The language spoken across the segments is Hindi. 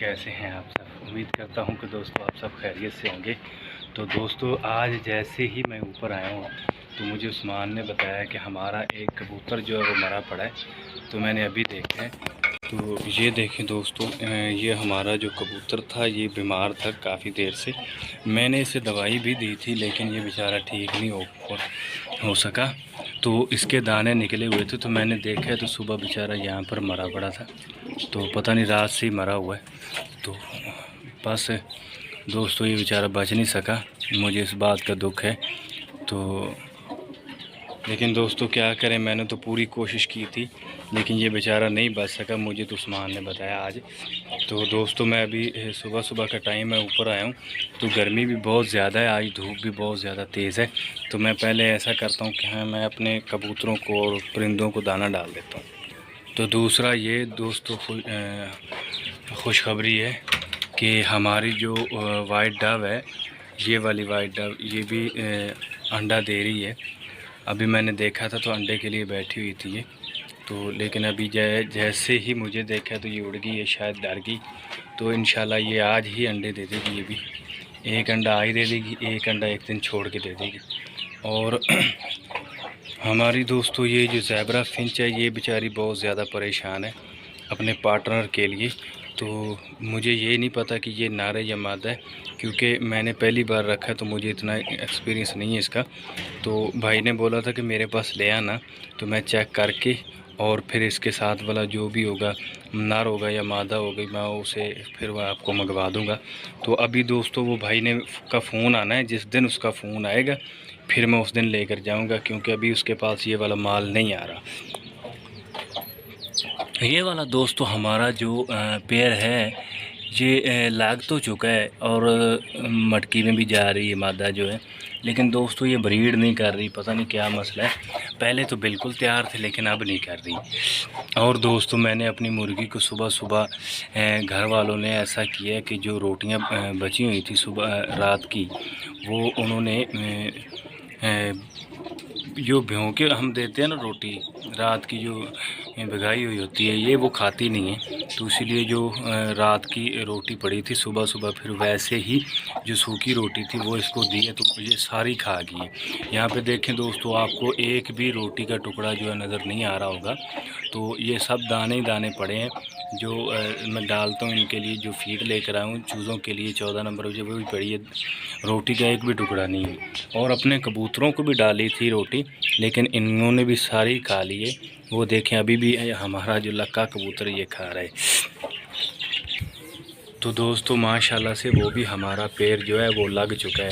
कैसे हैं आप सब। उम्मीद करता हूं कि दोस्तों आप सब खैरियत से होंगे। तो दोस्तों आज जैसे ही मैं ऊपर आया हूं तो मुझे उस्मान ने बताया कि हमारा एक कबूतर जो है वो मरा पड़ा है। तो मैंने अभी देखा है, तो ये देखें दोस्तों, ये हमारा जो कबूतर था ये बीमार था काफ़ी देर से। मैंने इसे दवाई भी दी थी लेकिन ये बेचारा ठीक नहीं हो सका। तो इसके दाने निकले हुए थे, तो मैंने देखा तो सुबह बेचारा यहाँ पर मरा पड़ा था। तो पता नहीं रात से ही मरा हुआ है। तो बस दोस्तों ये बेचारा बच नहीं सका, मुझे इस बात का दुख है। तो लेकिन दोस्तों क्या करें, मैंने तो पूरी कोशिश की थी लेकिन ये बेचारा नहीं बच सका, मुझे तो उस्मान ने बताया आज। तो दोस्तों मैं अभी सुबह सुबह का टाइम है, ऊपर आया हूँ तो गर्मी भी बहुत ज़्यादा है, आज धूप भी बहुत ज़्यादा तेज़ है। तो मैं पहले ऐसा करता हूँ कि हाँ मैं अपने कबूतरों को और परिंदों को दाना डाल देता हूँ। तो दूसरा ये दोस्तों खुशखबरी है कि हमारी जो वाइट डव है, ये वाली वाइट डव, ये भी अंडा दे रही है। अभी मैंने देखा था तो अंडे के लिए बैठी हुई थी ये, तो लेकिन अभी जैसे ही मुझे देखा तो ये उड़ गई है, शायद डर गई। तो इंशाल्लाह ये आज ही अंडे दे देगी। ये भी एक अंडा आज दे देगी, एक अंडा एक दिन छोड़ के दे देगी। और हमारी दोस्तों ये जो ज़ेबरा फिंच है ये बेचारी बहुत ज़्यादा परेशान है अपने पार्टनर के लिए। तो मुझे ये नहीं पता कि ये नर है या मादा है, क्योंकि मैंने पहली बार रखा तो मुझे इतना एक्सपीरियंस नहीं है इसका। तो भाई ने बोला था कि मेरे पास ले आना, तो मैं चेक करके और फिर इसके साथ वाला जो भी होगा, नर होगा या मादा होगी, मैं उसे फिर वह आपको मंगवा दूंगा। तो अभी दोस्तों वो भाई ने का फ़ोन आना है, जिस दिन उसका फ़ोन आएगा फिर मैं उस दिन लेकर जाऊंगा, क्योंकि अभी उसके पास ये वाला माल नहीं आ रहा। ये वाला दोस्तों हमारा जो पेड़ है ये लाग तो चुका है और मटकी में भी जा रही है मादा जो है, लेकिन दोस्तों ये ब्रीड नहीं कर रही, पता नहीं क्या मसला है। पहले तो बिल्कुल तैयार थे लेकिन अब नहीं कर रही। और दोस्तों मैंने अपनी मुर्गी को सुबह सुबह घर वालों ने ऐसा किया कि जो रोटियां बची हुई थी सुबह रात की, वो उन्होंने जो भिगो के हम देते हैं ना रोटी, रात की जो भिगाई हुई होती है ये वो खाती नहीं है। तो इसीलिए जो रात की रोटी पड़ी थी सुबह सुबह फिर वैसे ही जो सूखी रोटी थी वो इसको दी है, तो ये सारी खा गई है। यहाँ पे देखें दोस्तों, आपको एक भी रोटी का टुकड़ा जो है नज़र नहीं आ रहा होगा। तो ये सब दाने ही दाने पड़े हैं जो मैं डालता हूँ इनके लिए, जो फीड लेकर आया हूँ चूज़ों के लिए 14 नंबर जो वो भी पड़ी है, रोटी का एक भी टुकड़ा नहीं है। और अपने कबूतरों को भी डाली थी रोटी लेकिन इन्होंने भी सारी खा ली है। वो देखें अभी भी हमारा जो लक्का कबूतर ये खा रहा है। तो दोस्तों माशाल्लाह से वो भी हमारा पैर जो है वो लग चुका है,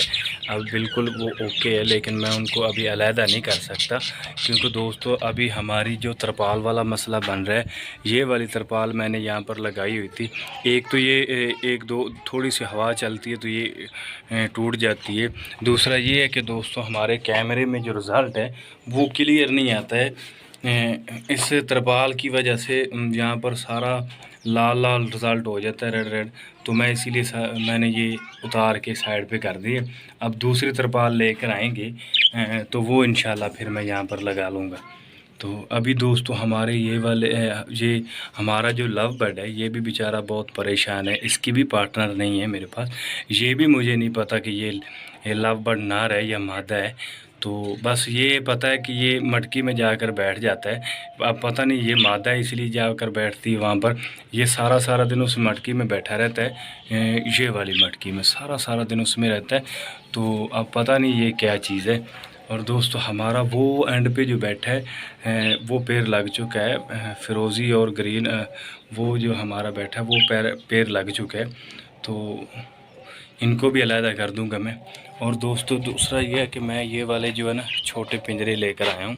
अब बिल्कुल वो ओके है। लेकिन मैं उनको अभी अलहदा नहीं कर सकता, क्योंकि दोस्तों अभी हमारी जो तरपाल वाला मसला बन रहा है, ये वाली तरपाल मैंने यहाँ पर लगाई हुई थी। एक तो ये एक दो थोड़ी सी हवा चलती है तो ये टूट जाती है। दूसरा ये है कि दोस्तों हमारे कैमरे में जो रिज़ल्ट है वो क्लियर नहीं आता है, इस तरपाल की वजह से यहाँ पर सारा लाल लाल रिज़ल्ट हो जाता है, रेड रेड। तो मैं इसीलिए मैंने ये उतार के साइड पे कर दिए। अब दूसरी तरपाल लेकर आएंगे तो वो इंशाल्लाह फिर मैं यहाँ पर लगा लूँगा। तो अभी दोस्तों हमारे ये वाले ये हमारा जो लव बर्ड है ये भी बेचारा बहुत परेशान है, इसकी भी पार्टनर नहीं है मेरे पास। ये भी मुझे नहीं पता कि ये लव बर्ड नर है या मादा है। तो बस ये पता है कि ये मटकी में जाकर बैठ जाता है। अब पता नहीं ये मादा है इसलिए जाकर बैठती है वहाँ पर। ये सारा सारा दिन उस मटकी में बैठा रहता है, ये वाली मटकी में सारा सारा दिन उसमें रहता है। तो अब पता नहीं ये क्या चीज़ है। और दोस्तों हमारा वो एंड पे जो बैठा है वो पैर लग चुका है, फिरोज़ी और ग्रीन, वो जो हमारा बैठा है वो पैर लग चुका है। तो इनको भी अलहदा कर दूंगा मैं। और दोस्तों दूसरा ये है कि मैं ये वाले जो है ना छोटे पिंजरे लेकर आया हूँ।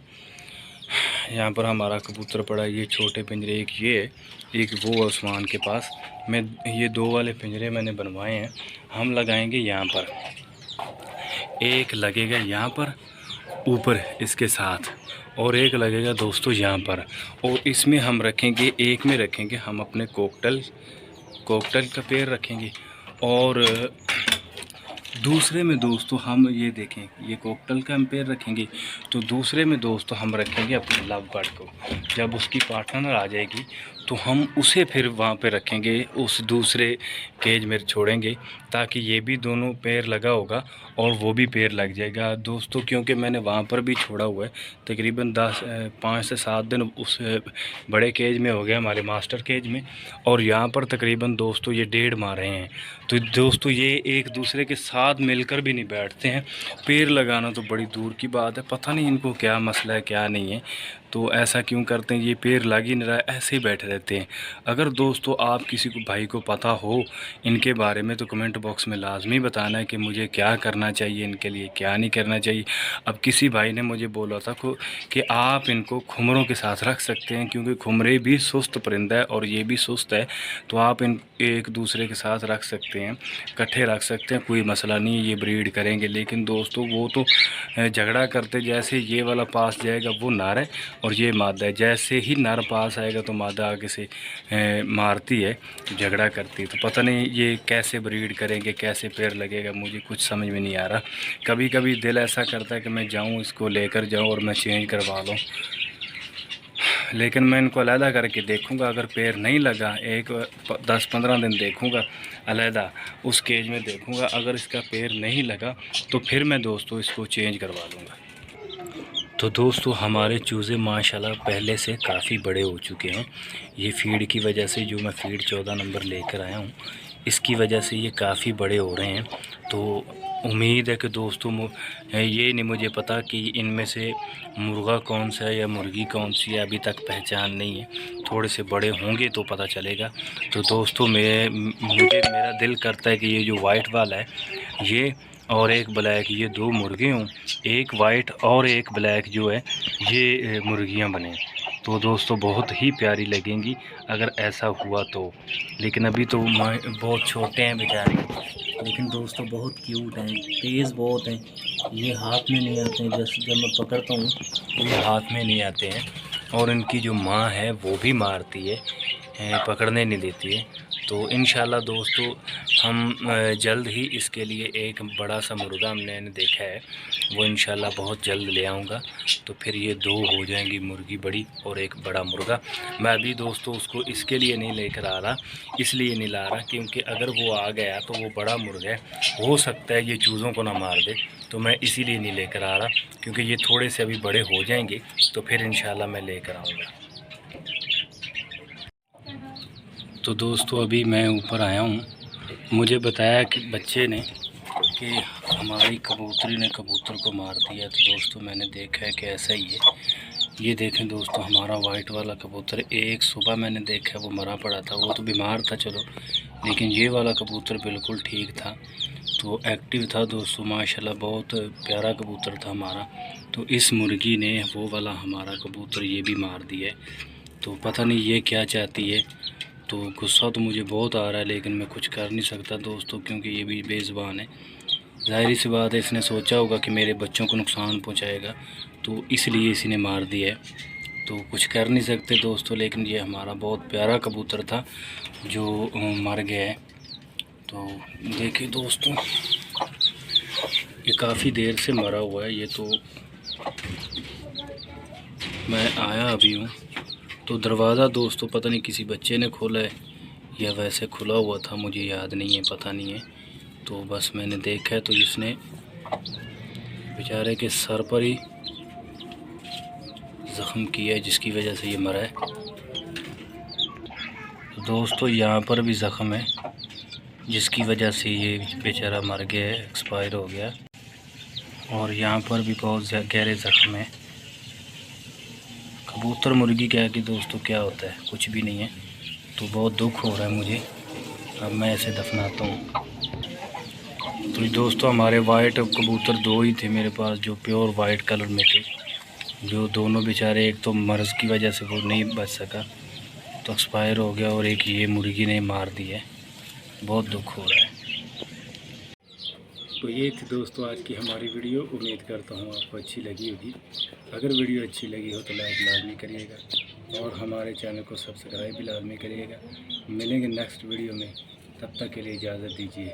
यहाँ पर हमारा कबूतर पड़ा है, ये छोटे पिंजरे, एक ये है एक वो है उस्मान के पास। मैं ये दो वाले पिंजरे मैंने बनवाए हैं, हम लगाएंगे यहाँ पर, एक लगेगा यहाँ पर ऊपर इसके साथ, और एक लगेगा दोस्तों यहाँ पर। और इसमें हम रखेंगे, एक में रखेंगे हम अपने कोकटल का पेड़ रखेंगे, और दूसरे में दोस्तों हम ये देखें ये कोकटल का हम पेड़ रखेंगे। तो दूसरे में दोस्तों हम रखेंगे अपने लव बर्ड को। जब उसकी पार्टनर आ जाएगी तो हम उसे फिर वहाँ पे रखेंगे, उस दूसरे केज में छोड़ेंगे, ताकि ये भी दोनों पैर लगा होगा और वो भी पैर लग जाएगा दोस्तों। क्योंकि मैंने वहाँ पर भी छोड़ा हुआ है, तकरीबन 5 से 7 दिन उस बड़े केज में हो गया, हमारे मास्टर केज में, और यहाँ पर तकरीबन दोस्तों ये 1.5 माह रहे हैं। तो दोस्तों ये एक दूसरे के साथ मिलकर भी नहीं बैठते हैं, पैर लगाना तो बड़ी दूर की बात है। पता नहीं इनको क्या मसला है क्या नहीं है, तो ऐसा क्यों करते हैं, ये पैर लग ही नहीं रहा है, ऐसे ही बैठे रहते हैं। अगर दोस्तों आप किसी को भाई को पता हो इनके बारे में तो कमेंट बॉक्स में लाजमी बताना है कि मुझे क्या करना चाहिए इनके लिए, क्या नहीं करना चाहिए। अब किसी भाई ने मुझे बोला था कि आप इनको खुमरों के साथ रख सकते हैं, क्योंकि खुमरे भी सुस्त परिंदा है और ये भी सुस्त है, तो आप इन एक दूसरे के साथ रख सकते हैं, इकट्ठे रख सकते हैं, कोई मसला नहीं है, ये ब्रीड करेंगे। लेकिन दोस्तों वो तो झगड़ा करते, जैसे ये वाला पास जाएगा वो नर है और ये मादा है, जैसे ही नर पास आएगा तो मादा आगे से मारती है, झगड़ा करती है। तो पता नहीं ये कैसे ब्रीड करेंगे, कैसे पैर लगेगा, मुझे कुछ समझ में नहीं आ रहा। कभी कभी दिल ऐसा करता है कि मैं जाऊं इसको लेकर जाऊं और मैं चेंज करवा लूं, लेकिन मैं इनको अलहदा करके देखूंगा। अगर पैर नहीं लगा, एक 10-15 दिन देखूंगा अलहदा, उस केज में देखूंगा, अगर इसका पैर नहीं लगा तो फिर मैं दोस्तों इसको चेंज करवा लूँगा। तो दोस्तों हमारे चूज़े माशाल्लाह पहले से काफ़ी बड़े हो चुके हैं। ये फीड की वजह से, जो मैं फीड 14 नंबर लेकर आया हूँ, इसकी वजह से ये काफ़ी बड़े हो रहे हैं। तो उम्मीद है कि दोस्तों ये नहीं मुझे पता कि इनमें से मुर्गा कौन सा है या मुर्गी कौन सी है, अभी तक पहचान नहीं है। थोड़े से बड़े होंगे तो पता चलेगा। तो दोस्तों मेरा दिल करता है कि ये जो वाइट वाला है ये और एक ब्लैक, ये 2 मुर्गे हों, एक वाइट और एक ब्लैक जो है ये मुर्गियां बने, तो दोस्तों बहुत ही प्यारी लगेंगी अगर ऐसा हुआ तो। लेकिन अभी तो बहुत छोटे हैं बेचारे, लेकिन दोस्तों बहुत क्यूट हैं, तेज़ बहुत हैं। ये हाथ में नहीं आते हैं, जैसे जब मैं पकड़ता हूँ तो ये हाथ में नहीं आते हैं, और इनकी जो माँ है वो भी मारती है, पकड़ने नहीं देती है। तो इंशाल्लाह दोस्तों हम जल्द ही इसके लिए एक बड़ा सा मुर्गा हमने देखा है, वो इंशाल्लाह बहुत जल्द ले आऊँगा। तो फिर ये 2 हो जाएंगी, मुर्गी बड़ी और एक बड़ा मुर्गा। मैं अभी दोस्तों उसको इसके लिए नहीं लेकर आ रहा, इसलिए नहीं ला रहा क्योंकि अगर वो आ गया तो वो बड़ा मुर्गा है, हो सकता है ये चूज़ों को ना मार दे, तो मैं इसीलिए नहीं लेकर आ रहा। क्योंकि ये थोड़े से अभी बड़े हो जाएंगे तो फिर इंशाल्लाह मैं लेकर आऊँगा। तो दोस्तों अभी मैं ऊपर आया हूँ, मुझे बताया कि बच्चे ने कि हमारी कबूतरी ने कबूतर को मार दिया। तो दोस्तों मैंने देखा है कि ऐसा ही है। ये देखें दोस्तों, हमारा वाइट वाला कबूतर एक सुबह मैंने देखा वो मरा पड़ा था, वो तो बीमार था चलो, लेकिन ये वाला कबूतर बिल्कुल ठीक था, तो एक्टिव था दोस्तों माशाल्लाह, बहुत प्यारा कबूतर था हमारा। तो इस मुर्गी ने वो वाला हमारा कबूतर ये भी मार दिया है। तो पता नहीं ये क्या चाहती है। तो गुस्सा तो मुझे बहुत आ रहा है, लेकिन मैं कुछ कर नहीं सकता दोस्तों, क्योंकि ये भी बेज़ुबान है। ज़ाहिर सी बात है, इसने सोचा होगा कि मेरे बच्चों को नुकसान पहुंचाएगा, तो इसलिए इसने मार दिया है। तो कुछ कर नहीं सकते दोस्तों, लेकिन ये हमारा बहुत प्यारा कबूतर था जो मर गया है। तो देखिए दोस्तों, ये काफ़ी देर से मरा हुआ है। ये तो मैं आया अभी हूँ, तो दरवाज़ा दोस्तों पता नहीं किसी बच्चे ने खोला है या वैसे खुला हुआ था, मुझे याद नहीं है, पता नहीं है। तो बस मैंने देखा है, तो इसने बेचारे के सर पर ही ज़ख्म किया है, जिसकी वजह से ये मरा है। तो दोस्तों यहाँ पर भी ज़ख्म है, जिसकी वजह से ये बेचारा मर गया है, एक्सपायर हो गया। और यहाँ पर भी बहुत गहरे ज़ख्म है। कबूतर मुर्गी क्या है कि दोस्तों क्या होता है, कुछ भी नहीं है। तो बहुत दुख हो रहा है मुझे, अब मैं ऐसे दफनाता हूँ। तो दोस्तों हमारे वाइट कबूतर 2 ही थे मेरे पास जो प्योर वाइट कलर में थे, जो दोनों बेचारे, एक तो मर्ज़ की वजह से वो नहीं बच सका तो एक्सपायर हो गया, और एक ये मुर्गी ने मार दिया है। बहुत दुख हो रहा है। तो ये थी दोस्तों आज की हमारी वीडियो, उम्मीद करता हूँ आपको अच्छी लगी होगी। अगर वीडियो अच्छी लगी हो तो लाइक लाजमी करिएगा और हमारे चैनल को सब्सक्राइब भी लाजमी करिएगा। मिलेंगे नेक्स्ट वीडियो में, तब तक के लिए इजाज़त दीजिए।